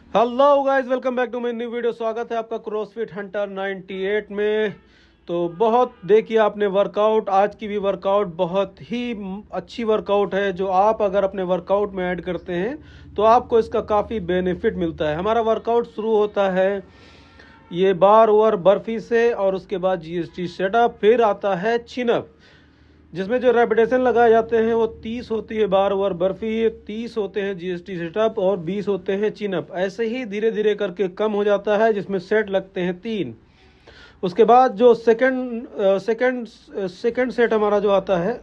Hello guys, welcome back to my new video. स्वागत है आपका क्रॉसफिट हंटर 98 में। तो बहुत देखिए आपने वर्कआउट, आज की भी वर्कआउट बहुत ही अच्छी वर्कआउट है, जो आप अगर अपने वर्कआउट में ऐड करते हैं तो आपको इसका काफ़ी बेनिफिट मिलता है। हमारा वर्कआउट शुरू होता है ये बार ओवर बर्फी से, और उसके बाद जीएसटी सेटअप, फिर आता है चिनअप, जिसमें जो रेपिटेशन लगाए जाते हैं वो 30 होती है बार ओवर बर्फी, 30 होते हैं जीएसटी सेटअप और 20 होते हैं चिनअप। ऐसे ही धीरे धीरे करके कम हो जाता है, जिसमें सेट लगते हैं 3। उसके बाद जो सेकंड सेट हमारा जो आता है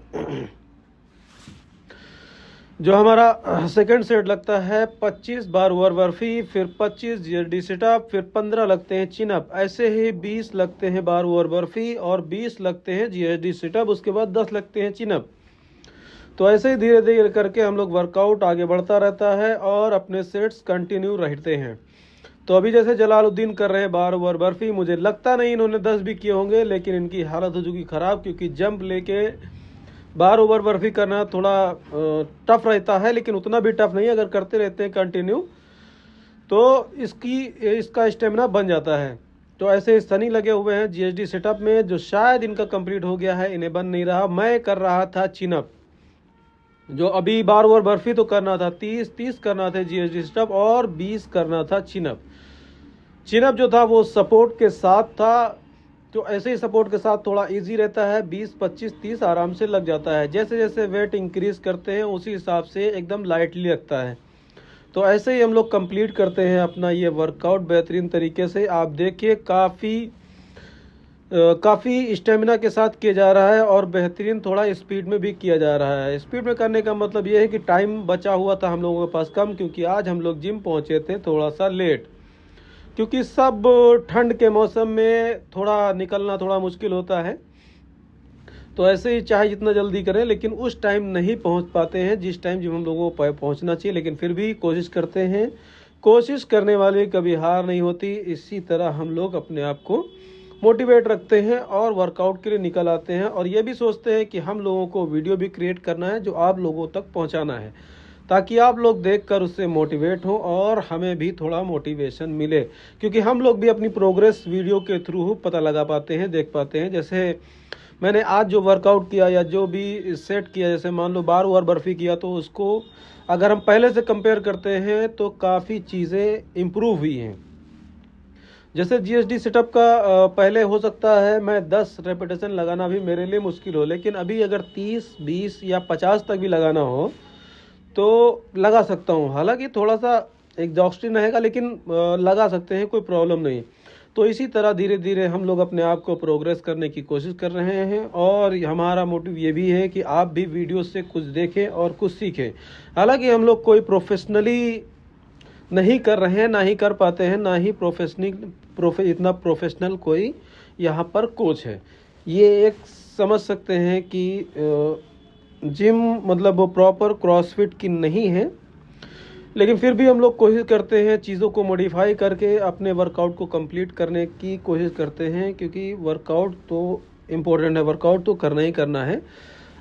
जो हमारा सेकंड सेट लगता है 25 बार ओवर बर्फी, फिर 25 जीएसडी सेटअप, फिर 15 लगते हैं चिनअप। ऐसे ही 20 लगते हैं बार ओवर बर्फी और 20 लगते हैं जीएसडी सेटअप, उसके बाद 10 लगते हैं चिनअप। तो ऐसे ही धीरे धीरे करके हम लोग वर्कआउट आगे बढ़ता रहता है और अपने सेट्स कंटिन्यू रहते हैं। तो अभी जैसे जलालुद्दीन कर रहे हैं बार ओवर बर्फी, मुझे लगता नहीं इन्होंने 10 भी किए होंगे, लेकिन इनकी हालत हो चुकी ख़राब, क्योंकि जंप लेके बार ओवर बर्फी करना थोड़ा टफ रहता है, लेकिन उतना भी टफ नहीं। अगर करते रहते हैं कंटिन्यू तो इसका स्टेमिना बन जाता है। तो ऐसे सनी लगे हुए हैं जीएसडी सेटअप में, जो शायद इनका कंप्लीट हो गया है, इन्हें बन नहीं रहा। मैं कर रहा था चिनअप, जो अभी बार ओवर बर्फी तो करना था 30 करना था जीएसडी सेटअप और 20 करना था चिनअप। चिनअप जो था वो सपोर्ट के साथ था, तो ऐसे ही सपोर्ट के साथ थोड़ा इजी रहता है, 20 25 30 आराम से लग जाता है। जैसे जैसे वेट इंक्रीज करते हैं उसी हिसाब से एकदम लाइटली लगता है। तो ऐसे ही हम लोग कंप्लीट करते हैं अपना ये वर्कआउट बेहतरीन तरीके से। आप देखिए काफ़ी स्टेमिना के साथ किया जा रहा है और बेहतरीन थोड़ा स्पीड में भी किया जा रहा है। स्पीड में करने का मतलब ये है कि टाइम बचा हुआ था हम लोगों के पास कम, क्योंकि आज हम लोग जिम पहुँचे थे थोड़ा सा लेट, क्योंकि सब ठंड के मौसम में थोड़ा निकलना थोड़ा मुश्किल होता है। तो ऐसे ही चाहे जितना जल्दी करें, लेकिन उस टाइम नहीं पहुंच पाते हैं जिस टाइम जब हम लोगों को पहुंचना चाहिए, लेकिन फिर भी कोशिश करते हैं। कोशिश करने वाले कभी हार नहीं होती। इसी तरह हम लोग अपने आप को मोटिवेट रखते हैं और वर्कआउट के लिए निकल आते हैं, और ये भी सोचते हैं कि हम लोगों को वीडियो भी क्रिएट करना है जो आप लोगों तक पहुँचाना है, ताकि आप लोग देखकर उससे मोटिवेट हों और हमें भी थोड़ा मोटिवेशन मिले, क्योंकि हम लोग भी अपनी प्रोग्रेस वीडियो के थ्रू पता लगा पाते हैं, देख पाते हैं। जैसे मैंने आज जो वर्कआउट किया या जो भी सेट किया, जैसे मान लो बार ओवर बर्फी किया, तो उसको अगर हम पहले से कंपेयर करते हैं तो काफ़ी चीज़ें इम्प्रूव हुई हैं। जैसे जीएसडी सेटअप का पहले हो सकता है मैं 10 रेपिटेशन लगाना भी मेरे लिए मुश्किल हो, लेकिन अभी अगर 30 20 या 50 तक भी लगाना हो तो लगा सकता हूँ। हालांकि थोड़ा सा एग्जॉस्टिंग रहेगा, लेकिन लगा सकते हैं, कोई प्रॉब्लम नहीं। तो इसी तरह धीरे धीरे हम लोग अपने आप को प्रोग्रेस करने की कोशिश कर रहे हैं, और हमारा मोटिव ये भी है कि आप भी वीडियो से कुछ देखें और कुछ सीखें। हालांकि हम लोग कोई प्रोफेशनली नहीं कर रहे हैं, ना ही कर पाते हैं, ना ही इतना प्रोफेशनल कोई यहाँ पर कोच है। ये एक समझ सकते हैं कि जिम मतलब वो प्रॉपर क्रॉसफिट की नहीं है, लेकिन फिर भी हम लोग कोशिश करते हैं चीज़ों को मॉडिफाई करके अपने वर्कआउट को कंप्लीट करने की कोशिश करते हैं, क्योंकि वर्कआउट तो इम्पोर्टेंट है, वर्कआउट तो करना ही करना है।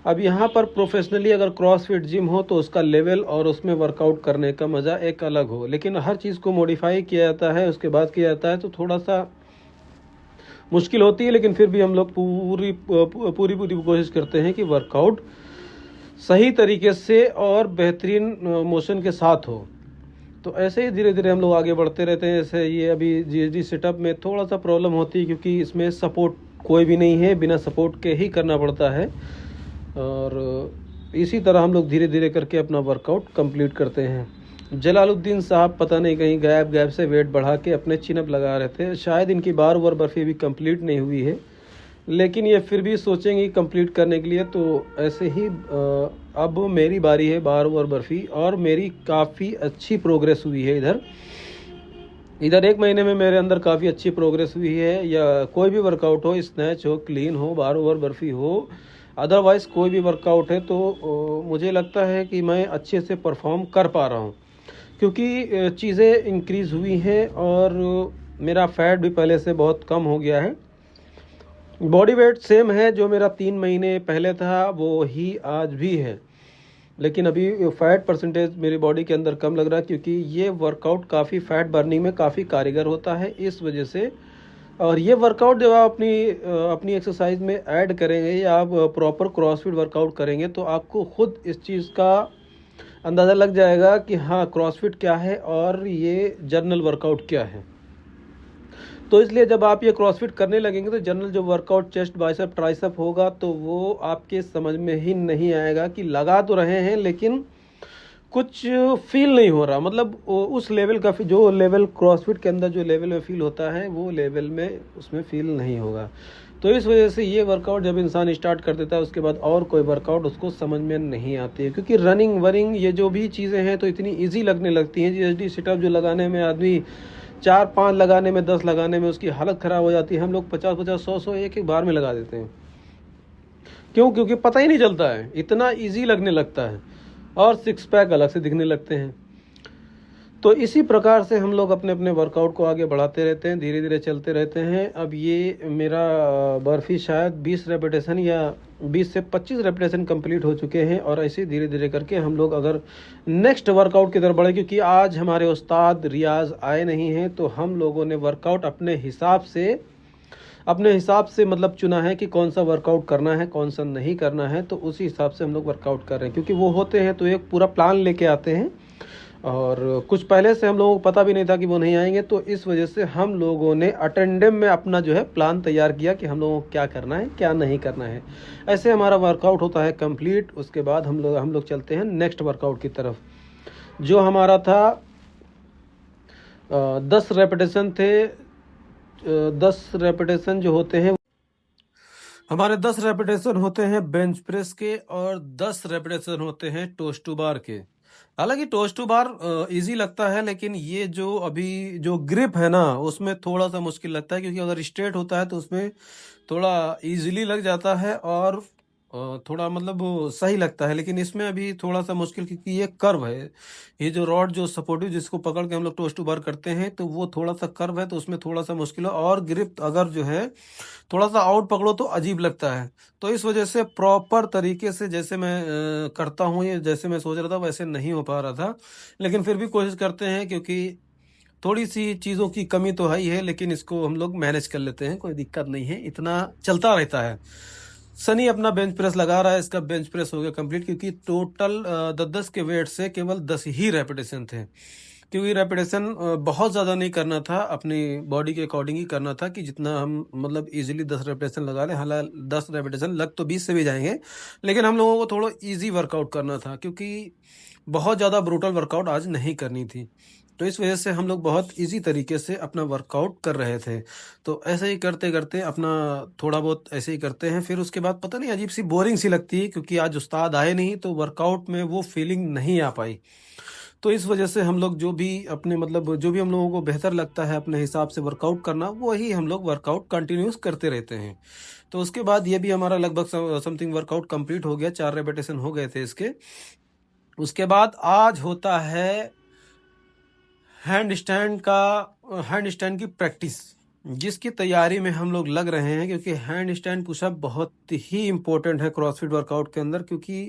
अब यहाँ पर प्रोफेशनली अगर क्रॉसफिट जिम हो तो उसका लेवल और उसमें वर्कआउट करने का मज़ा एक अलग हो, लेकिन हर चीज़ को मॉडिफाई किया जाता है, उसके बाद किया जाता है, तो थोड़ा सा मुश्किल होती है। लेकिन फिर भी हम लोग पूरी पूरी पूरी कोशिश करते हैं कि वर्कआउट सही तरीके से और बेहतरीन मोशन के साथ हो। तो ऐसे ही धीरे धीरे हम लोग आगे बढ़ते रहते हैं। जैसे ये अभी जीएसडी सेटअप में थोड़ा सा प्रॉब्लम होती है, क्योंकि इसमें सपोर्ट कोई भी नहीं है, बिना सपोर्ट के ही करना पड़ता है। और इसी तरह हम लोग धीरे धीरे करके अपना वर्कआउट कंप्लीट करते हैं। जलालुद्दीन साहब पता नहीं कहीं गैप से वेट बढ़ा के अपने चिनअप लगा रहे थे। शायद इनकी बार ओवर बर्फी भी कंप्लीट नहीं हुई है, लेकिन ये फिर भी सोचेंगे कंप्लीट करने के लिए। तो ऐसे ही अब मेरी बारी है बार ओवर बर्फी, और मेरी काफ़ी अच्छी प्रोग्रेस हुई है। इधर 1 महीने में मेरे अंदर काफ़ी अच्छी प्रोग्रेस हुई है। या कोई भी वर्कआउट हो, स्नैच हो, क्लीन हो, बार ओवर बर्फी हो, अदरवाइज़ कोई भी वर्कआउट है, तो मुझे लगता है कि मैं अच्छे से परफॉर्म कर पा रहा हूँ, क्योंकि चीज़ें इंक्रीज़ हुई हैं और मेरा फैट भी पहले से बहुत कम हो गया है। बॉडी वेट सेम है, जो मेरा 3 महीने पहले था वो ही आज भी है। लेकिन अभी फैट परसेंटेज मेरी बॉडी के अंदर कम लग रहा है, क्योंकि ये वर्कआउट काफ़ी फैट बर्निंग में काफ़ी कारगर होता है इस वजह से। और ये वर्कआउट जब आप अपनी एक्सरसाइज में ऐड करेंगे या आप प्रॉपर क्रॉसफिट वर्कआउट करेंगे तो आपको खुद इस चीज़ का अंदाज़ा लग जाएगा कि हाँ क्रॉसफिट क्या है और ये जनरल वर्कआउट क्या है। तो इसलिए जब आप ये क्रॉसफिट करने लगेंगे तो जनरल जो वर्कआउट चेस्ट बाइसेप ट्राइसेप होगा तो वो आपके समझ में ही नहीं आएगा कि लगा तो रहे हैं लेकिन कुछ फील नहीं हो रहा। मतलब उस लेवल का जो लेवल क्रॉसफिट के अंदर जो लेवल में फील होता है वो लेवल में उसमें फील नहीं होगा। तो इस वजह से ये वर्कआउट जब इंसान स्टार्ट कर देता है उसके बाद और कोई वर्कआउट उसको समझ में नहीं आती है, क्योंकि रनिंग वरिंग ये जो भी चीज़ें हैं तो इतनी ईजी लगने लगती हैं। जीएसडी सिटअप जो लगाने में आदमी 4-5 लगाने में 10 लगाने में उसकी हालत ख़राब हो जाती है, हम लोग 50-50 100-100 एक एक बार में लगा देते हैं। क्यों? क्योंकि पता ही नहीं चलता है, इतना ईजी लगने लगता है और सिक्स पैक अलग से दिखने लगते हैं। तो इसी प्रकार से हम लोग अपने अपने वर्कआउट को आगे बढ़ाते रहते हैं, धीरे धीरे चलते रहते हैं। अब ये मेरा बर्फी शायद 20 रेपिटेशन या 20 से 25 रेपिटेशन कंप्लीट हो चुके हैं और ऐसे धीरे धीरे करके हम लोग अगर नेक्स्ट वर्कआउट की तरफ बढ़े, क्योंकि आज हमारे उस्ताद रियाज आए नहीं हैं तो हम लोगों ने वर्कआउट अपने हिसाब से मतलब चुना है कि कौन सा वर्कआउट करना है कौन सा नहीं करना है, तो उसी हिसाब से हम लोग वर्कआउट कर रहे हैं। क्योंकि वो होते हैं तो एक पूरा प्लान लेके आते हैं और कुछ पहले से हम लोगों को पता भी नहीं था कि वो नहीं आएंगे, तो इस वजह से हम लोगों ने अटेंडम में अपना जो है प्लान तैयार किया कि हम लोगों को क्या करना है क्या नहीं करना है। ऐसे हमारा वर्कआउट होता है कंप्लीट। उसके बाद हम लोग चलते हैं नेक्स्ट वर्कआउट की तरफ, जो हमारा था 10 रेपिटेशन थे। 10 रेपिटेशन जो होते हैं हमारे 10 रेपिटेशन होते हैं बेंच प्रेस के और 10 रेपिटेशन होते हैं टोस्ट टू बार के। हालांकि टोस्ट टू बार इजी लगता है, लेकिन ये जो अभी जो ग्रिप है ना उसमें थोड़ा सा मुश्किल लगता है, क्योंकि अगर स्ट्रेट होता है तो उसमें थोड़ा इजीली लग जाता है और थोड़ा मतलब वो सही लगता है। लेकिन इसमें अभी थोड़ा सा मुश्किल, क्योंकि ये कर्व है, ये जो रॉड जो सपोर्टिव जिसको पकड़ के हम लोग टोस्ट टू बार करते हैं तो वो थोड़ा सा कर्व है, तो उसमें थोड़ा सा मुश्किल है। और ग्रिप अगर जो है थोड़ा सा आउट पकड़ो तो अजीब लगता है। तो इस वजह से प्रॉपर तरीके से जैसे मैं करता हूँ, ये जैसे मैं सोच रहा था वैसे नहीं हो पा रहा था, लेकिन फिर भी कोशिश करते हैं, क्योंकि थोड़ी सी चीज़ों की कमी तो है ही है, लेकिन इसको हम लोग मैनेज कर लेते हैं, कोई दिक्कत नहीं है, इतना चलता रहता है। सनी अपना बेंच प्रेस लगा रहा है, इसका बेंच प्रेस हो गया कंप्लीट, क्योंकि टोटल 10-10 के वेट से केवल 10 ही रेपिटेशन थे, क्योंकि रेपिटेशन बहुत ज़्यादा नहीं करना था, अपनी बॉडी के अकॉर्डिंग ही करना था कि जितना हम मतलब इजीली 10 रेपिटेशन लगा लें। हालांकि 10 रेपिटेशन लग तो 20 से भी जाएंगे, लेकिन हम लोगों को थोड़ा इजी वर्कआउट करना था, क्योंकि बहुत ज़्यादा ब्रूटल वर्कआउट आज नहीं करनी थी। तो इस वजह से हम लोग बहुत इजी तरीके से अपना वर्कआउट कर रहे थे। तो ऐसे ही करते करते अपना थोड़ा बहुत ऐसे ही करते हैं, फिर उसके बाद पता नहीं अजीब सी बोरिंग सी लगती है, क्योंकि आज उस्ताद आए नहीं तो वर्कआउट में वो फीलिंग नहीं आ पाई। तो इस वजह से हम लोग जो भी अपने मतलब जो भी हम लोगों को बेहतर लगता है अपने हिसाब से वर्कआउट करना, वही हम लोग वर्कआउट कंटिन्यूस करते रहते हैं। तो उसके बाद ये भी हमारा लगभग समथिंग वर्कआउट कंप्लीट हो गया, 4 रेपिटेशन हो गए थे इसके। उसके बाद आज होता है हैंड स्टैंड की प्रैक्टिस, जिसकी तैयारी में हम लोग लग रहे हैं, क्योंकि हैंड स्टैंड पुशअप बहुत ही इम्पोर्टेंट है क्रॉसफिट वर्कआउट के अंदर। क्योंकि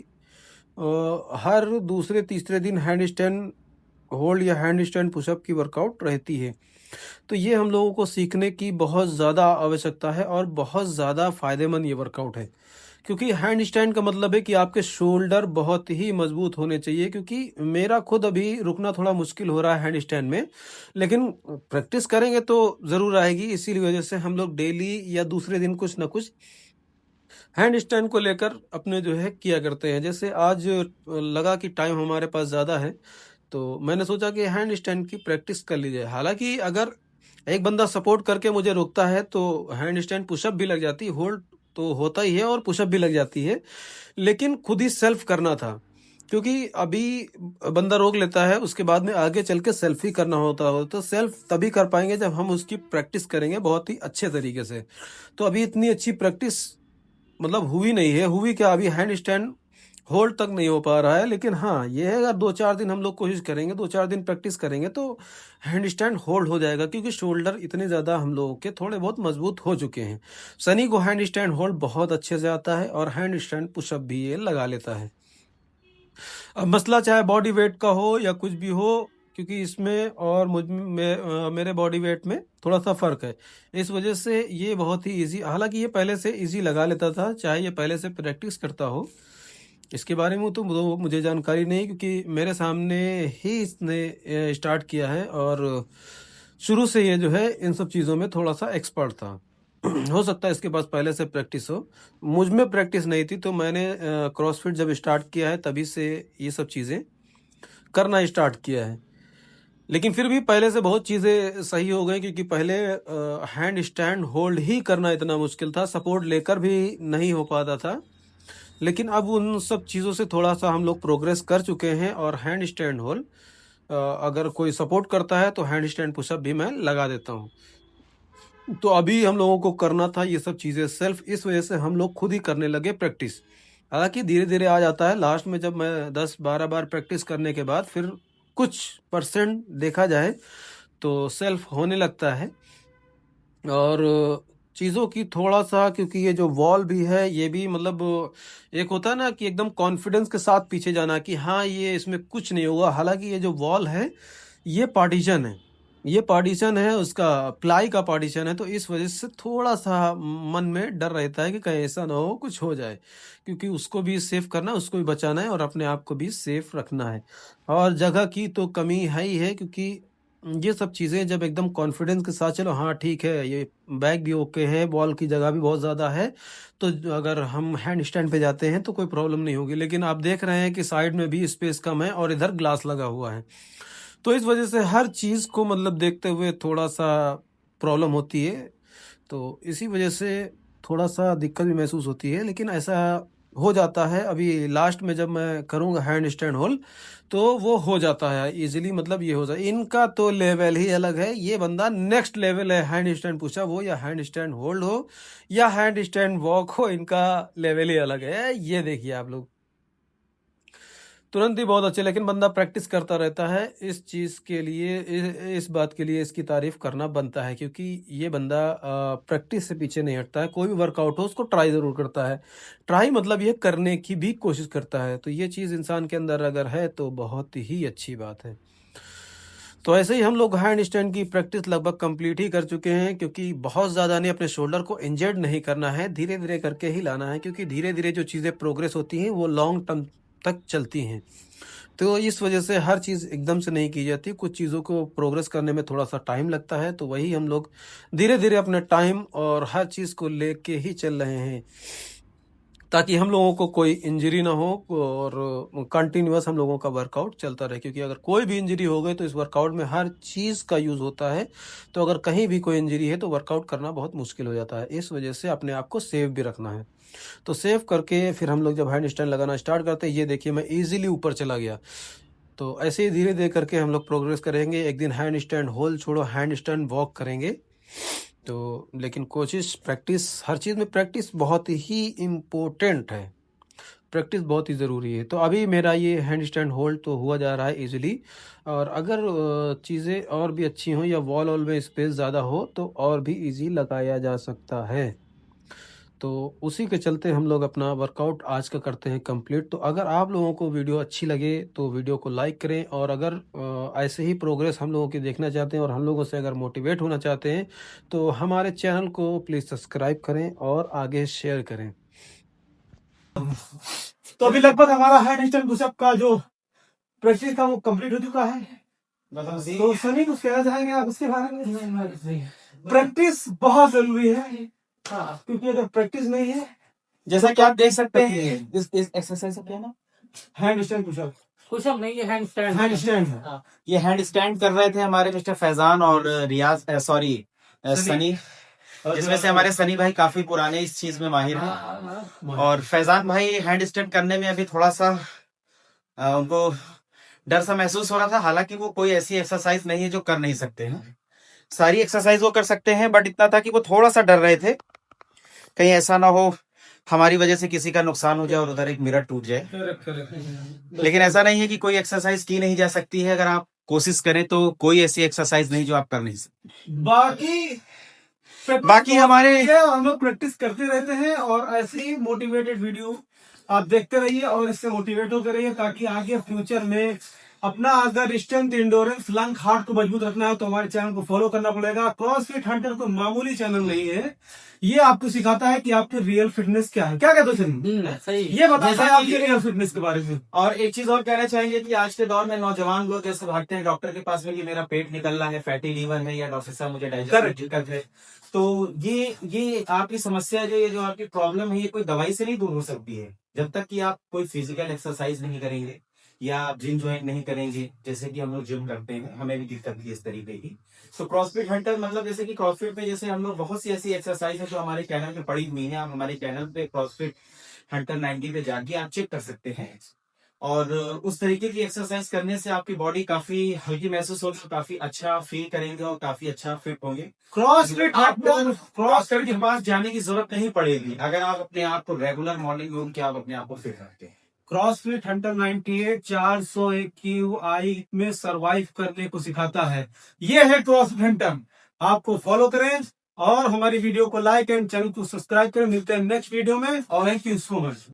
हर दूसरे तीसरे दिन हैंड स्टैंड होल्ड या हैंड स्टैंड पुशअप की वर्कआउट रहती है। तो ये हम लोगों को सीखने की बहुत ज़्यादा आवश्यकता है और बहुत ज़्यादा फ़ायदेमंद ये वर्कआउट है, क्योंकि हैंड स्टैंड का मतलब है कि आपके शोल्डर बहुत ही मजबूत होने चाहिए। क्योंकि मेरा खुद अभी रुकना थोड़ा मुश्किल हो रहा है हैंड स्टैंड में, लेकिन प्रैक्टिस करेंगे तो ज़रूर आएगी। इसी वजह से हम लोग डेली या दूसरे दिन कुछ ना कुछ हैंड स्टैंड को लेकर अपने जो है किया करते हैं। जैसे आज लगा कि टाइम हमारे पास ज़्यादा है तो मैंने सोचा कि हैंड स्टैंड की प्रैक्टिस कर ली जाए। हालांकि अगर एक बंदा सपोर्ट करके मुझे रोकता है तो हैंड स्टैंड पुशअप भी लग जाती है, होल्ड तो होता ही है और पुशअप भी लग जाती है, लेकिन खुद ही सेल्फ करना था। क्योंकि अभी बंदा रोक लेता है, उसके बाद में आगे चल के सेल्फ ही करना होता है। तो सेल्फ तभी कर पाएंगे जब हम उसकी प्रैक्टिस करेंगे बहुत ही अच्छे तरीके से। तो अभी इतनी अच्छी प्रैक्टिस मतलब हुई नहीं है, हुई क्या, अभी हैंड स्टैंड होल्ड तक नहीं हो पा रहा है। लेकिन हाँ ये है, अगर 2-4 दिन हम लोग कोशिश करेंगे, 2-4 दिन प्रैक्टिस करेंगे तो हैंड स्टैंड होल्ड हो जाएगा, क्योंकि शोल्डर इतने ज़्यादा हम लोगों के थोड़े बहुत मजबूत हो चुके हैं। सनी को हैंड स्टैंड होल्ड बहुत अच्छे से आता है और हैंड स्टैंड पुशअप भी ये लगा लेता है। अब मसला चाहे बॉडी वेट का हो या कुछ भी हो, क्योंकि इसमें और मेरे बॉडी वेट में थोड़ा सा फ़र्क है, इस वजह से ये बहुत ही इजी, हालांकि ये पहले से इजी लगा लेता था, चाहे ये पहले से प्रैक्टिस करता हो। इसके बारे में तो मुझे जानकारी नहीं, क्योंकि मेरे सामने ही इसने स्टार्ट किया है और शुरू से ये जो है इन सब चीज़ों में थोड़ा सा एक्सपर्ट था। हो सकता है इसके पास पहले से प्रैक्टिस हो, मुझ में प्रैक्टिस नहीं थी, तो मैंने क्रॉसफिट जब स्टार्ट किया है तभी से ये सब चीज़ें करना स्टार्ट किया है। लेकिन फिर भी पहले से बहुत चीज़ें सही हो गई, क्योंकि पहले हैंड स्टैंड होल्ड ही करना इतना मुश्किल था, सपोर्ट लेकर भी नहीं हो पाता था। लेकिन अब उन सब चीज़ों से थोड़ा सा हम लोग प्रोग्रेस कर चुके हैं, और हैंड स्टैंड होल्ड अगर कोई सपोर्ट करता है तो हैंड स्टैंड पुशअप भी मैं लगा देता हूँ। तो अभी हम लोगों को करना था ये सब चीज़ें सेल्फ, इस वजह से हम लोग खुद ही करने लगे प्रैक्टिस। हालांकि धीरे धीरे आ जाता है, लास्ट में जब मैं 10-12 बार प्रैक्टिस करने के बाद फिर कुछ परसेंट देखा जाए तो सेल्फ होने लगता है। और चीज़ों की थोड़ा सा, क्योंकि ये जो वॉल भी है ये भी मतलब एक होता है ना कि एकदम कॉन्फिडेंस के साथ पीछे जाना कि हाँ ये इसमें कुछ नहीं होगा, हालांकि ये जो वॉल है ये पार्टीशन है, ये पार्टीशन है, उसका प्लाई का पार्टीशन है, तो इस वजह से थोड़ा सा मन में डर रहता है कि कहीं ऐसा ना हो कुछ हो जाए, क्योंकि उसको भी सेफ करना है, उसको भी बचाना है और अपने आप को भी सेफ रखना है। और जगह की तो कमी है ही है, क्योंकि ये सब चीज़ें जब एकदम कॉन्फिडेंस के साथ चलो हाँ ठीक है, ये बैग भी ओके है, बॉल की जगह भी बहुत ज़्यादा है, तो अगर हम हैंड स्टैंड पे जाते हैं तो कोई प्रॉब्लम नहीं होगी। लेकिन आप देख रहे हैं कि साइड में भी स्पेस कम है और इधर ग्लास लगा हुआ है, तो इस वजह से हर चीज़ को मतलब देखते हुए थोड़ा सा प्रॉब्लम होती है, तो इसी वजह से थोड़ा सा दिक्कत भी महसूस होती है। लेकिन ऐसा हो जाता है, अभी लास्ट में जब मैं करूँगा हैंड स्टैंड होल्ड तो वो हो जाता है इजीली, मतलब ये हो जाए। इनका तो लेवल ही अलग है, ये बंदा नेक्स्ट लेवल है, हैंड स्टैंड पुशअप हो या हैंड स्टैंड होल्ड हो या हैंड स्टैंड वॉक हो, इनका लेवल ही अलग है। ये देखिए आप लोग, तुरंत ही बहुत अच्छे, लेकिन बंदा प्रैक्टिस करता रहता है इस चीज़ के लिए, इस बात के लिए इसकी तारीफ करना बनता है, क्योंकि ये बंदा प्रैक्टिस से पीछे नहीं हटता है। कोई भी वर्कआउट हो उसको ट्राई ज़रूर करता है, ट्राई मतलब ये करने की भी कोशिश करता है, तो ये चीज़ इंसान के अंदर अगर है तो बहुत ही अच्छी बात है। तो ऐसे ही हम लोग हैंड स्टैंड की प्रैक्टिस लगभग कंप्लीट ही कर चुके हैं, क्योंकि बहुत ज़्यादा नहीं, अपने शोल्डर को इंजर्ड नहीं करना है, धीरे धीरे करके ही लाना है, क्योंकि धीरे धीरे जो चीज़ें प्रोग्रेस होती हैं वो लॉन्ग टर्म तक चलती हैं। तो इस वजह से हर चीज़ एकदम से नहीं की जाती, कुछ चीज़ों को प्रोग्रेस करने में थोड़ा सा टाइम लगता है, तो वही हम लोग धीरे धीरे अपने टाइम और हर चीज़ को लेके ही चल रहे हैं, ताकि हम लोगों को कोई इंजरी ना हो और कंटिन्यूअस हम लोगों का वर्कआउट चलता रहे। क्योंकि अगर कोई भी इंजरी हो गई तो इस वर्कआउट में हर चीज़ का यूज़ होता है, तो अगर कहीं भी कोई इंजरी है तो वर्कआउट करना बहुत मुश्किल हो जाता है। इस वजह से अपने आप को सेफ भी रखना है, तो सेव करके फिर हम लोग जब हैंड स्टैंड लगाना स्टार्ट करते हैं, ये देखिए मैं इजीली ऊपर चला गया। तो ऐसे ही धीरे धीरे करके हम लोग प्रोग्रेस करेंगे, एक दिन हैंड स्टैंड होल्ड छोड़ो हैंड स्टैंड वॉक करेंगे। तो लेकिन कोशिश, प्रैक्टिस, हर चीज़ में प्रैक्टिस बहुत ही इम्पोर्टेंट है, प्रैक्टिस बहुत ही ज़रूरी है। तो अभी मेरा ये हैंड स्टैंड होल्ड तो हुआ जा रहा है इजीली, और अगर चीज़ें और भी अच्छी हों या वॉल में स्पेस ज़्यादा हो तो और भी इजी लगाया जा सकता है। तो उसी के चलते हम लोग अपना वर्कआउट आज का करते हैं कंप्लीट। तो अगर आप लोगों को वीडियो अच्छी लगे तो वीडियो को लाइक करें, और अगर ऐसे ही प्रोग्रेस हम लोगों की देखना चाहते हैं और हम लोगों से अगर मोटिवेट होना चाहते हैं तो हमारे चैनल को प्लीज़ सब्सक्राइब करें और आगे शेयर करें। तो अभी लगभग हमारा हैंड स्टैंड पुशअप का जो प्रैक्टिस था वो कंप्लीट हो चुका है। तो सनी कुछ कहना चाहेंगे आप इसके बारे में? प्रैक्टिस बहुत जरूरी है, क्योंकि अगर प्रैक्टिस नहीं है, जैसा कि आप देख सकते हैं इस एक्सरसाइज का क्या नाम, हैंड स्टैंड पुशअप, पुशअप नहीं, ये हैंड स्टैंड, हैंड स्टैंड है। ये हैंड स्टैंड कर रहे थे हमारे मिस्टर फैजान और रियाज, सॉरी सनी, जिसमें से हमारे सनी भाई काफी पुराने इस चीज में माहिर हैं, और फैजान भाई हैंड स्टैंड करने में अभी थोड़ा सा उनको डर सा महसूस हो रहा था। हालांकि वो कोई ऐसी एक्सरसाइज नहीं है जो कर नहीं सकते हैं, सारी एक्सरसाइज वो कर सकते हैं, बट इतना था कि वो थोड़ा सा डर रहे थे कहीं ऐसा ना हो हमारी वजह से किसी का नुकसान हो जाए और उधर एक मिरर टूट जाए। लेकिन ऐसा नहीं है कि कोई एक्सरसाइज की नहीं जा सकती है, अगर आप कोशिश करें तो कोई ऐसी एक्सरसाइज नहीं जो आप कर नहीं सकते। बाकी हमारे हम लोग प्रैक्टिस करते रहते हैं और ऐसे ही मोटिवेटेड वीडियो आप देखते रहिए और इससे मोटिवेट होते रहिए, ताकि आगे फ्यूचर में अपना अगर स्ट्रेंथ, इंडोरेंस, लंग, हार्ट को मजबूत रखना है तो हमारे चैनल को फॉलो करना पड़ेगा। क्रॉसफिट हंटर कोई मामूली चैनल नहीं है, ये आपको सिखाता है कि आपकी रियल फिटनेस क्या है। क्या कहते हो सर? सही। ये बताता है जैसा आपकी कि- रियल फिटनेस के बारे में। और एक चीज और कहना चाहेंगे कि आज के दौर में नौजवान लोग जैसे भागते हैं डॉक्टर के पास में कि मेरा पेट निकल रहा है, फैटी लीवर है, या डॉक्टर साहब मुझे डाइजेस्ट दिक्कत है, तो ये आपकी समस्या जो, ये जो आपकी प्रॉब्लम है, ये कोई दवाई से नहीं दूर हो सकती है जब तक कि आप कोई फिजिकल एक्सरसाइज नहीं करेंगे या आप जिम ज्वाइन नहीं करेंगे। जैसे कि हम लोग जिम करते हैं, हमें भी दिक्कत थी इस तरीके की। तो क्रॉसफिट हंटर मतलब जैसे कि क्रॉसफिट में जैसे हम लोग बहुत सी ऐसी एक्सरसाइज है जो हमारे चैनल पे पड़ी हुई है। आप हमारे चैनल पे क्रॉसफिट हंटर 90 पे जाके आप चेक कर सकते हैं, और उस तरीके की एक्सरसाइज करने से आपकी बॉडी काफी हल्की महसूस होगी, काफी अच्छा फील करेंगे और काफी अच्छा फिट होंगे। क्रॉसफिट आपको हंटर, डॉक्टर के पास जाने की जरूरत नहीं पड़ेगी अगर आप अपने आप को रेगुलर मॉर्निंग वॉक के आप अपने आप को फिट रखते हैं। क्रॉसफिट हंटर 98 401 QI में सरवाइव करने को सिखाता है। ये है क्रॉसफिट हंटर। आपको फॉलो करें और हमारी वीडियो को लाइक एंड चैनल को सब्सक्राइब करें। मिलते हैं नेक्स्ट वीडियो में, और थैंक यू सो मच।